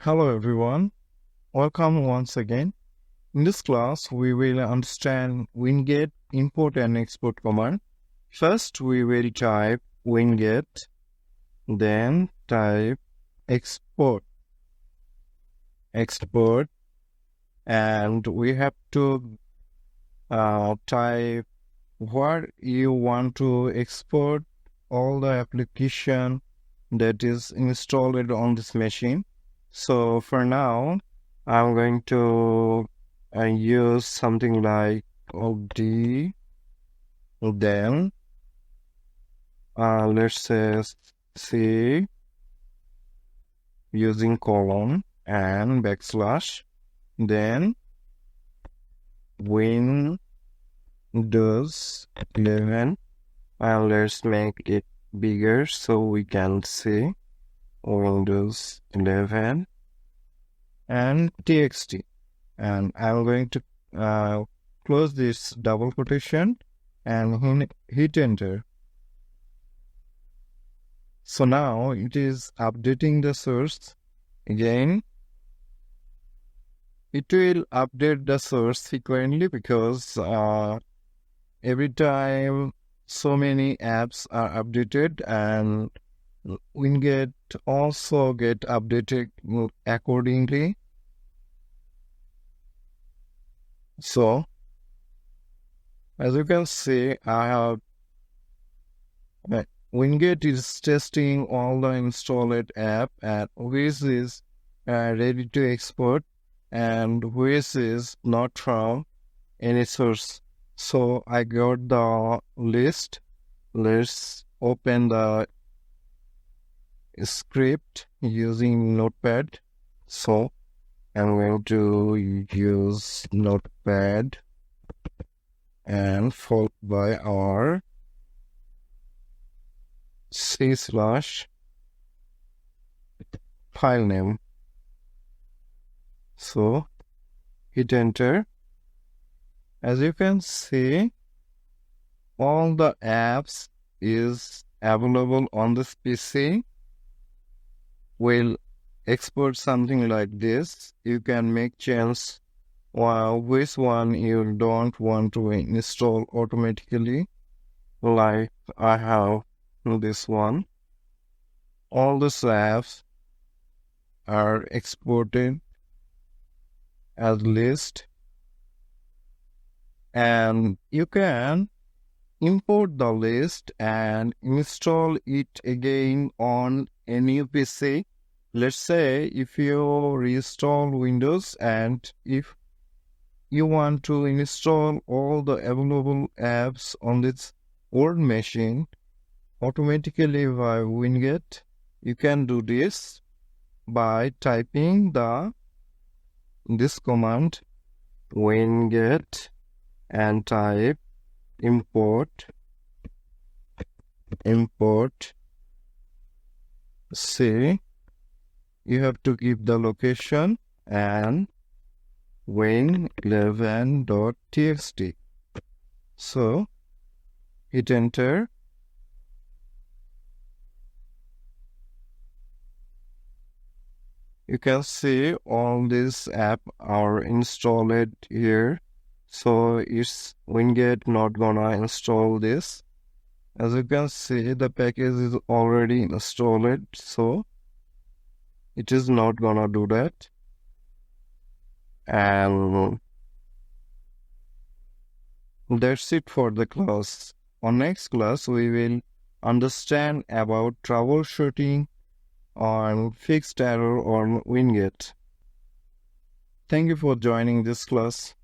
Hello everyone, welcome once again. In this class, we will understand WinGET import and export command. First, we will type WinGET, then type export, and we have to type where you want to export all the application that is installed on this machine. So for now, I'm going to use something like OD, then let's say C using colon and backslash, then Windows 11, and let's make it bigger so we can see Windows 11 and txt, and I'm going to close this double quotation and hit enter. So now it is updating the source. Again, it will update the source frequently because every time so many apps are updated, and WinGET also get updated accordingly. So as you can see, I have WinGET is testing all the installed app and which is ready to export and which is not from any source. So I got the list. Let's open the script using Notepad. So I'm going to use Notepad and followed by our C/file name. So hit enter. As you can see, all the apps is available on this PC. Will export something like this. You can make change which one you don't want to install automatically. Like I have this one. All these apps are exported as list, and you can import the list and install it again on any PC. Let's say if you reinstall Windows and if you want to install all the available apps on this old machine automatically by WinGET, you can do this by typing this command WinGET and type import C. You have to give the location and win11.txt. So hit enter. You can see all these apps are installed here. So it's WinGET not gonna install this. As you can see, the package is already installed, so it is not gonna do that. And that's it for the class. On next class, we will understand about troubleshooting on fixed error on WinGET. Thank you for joining this class.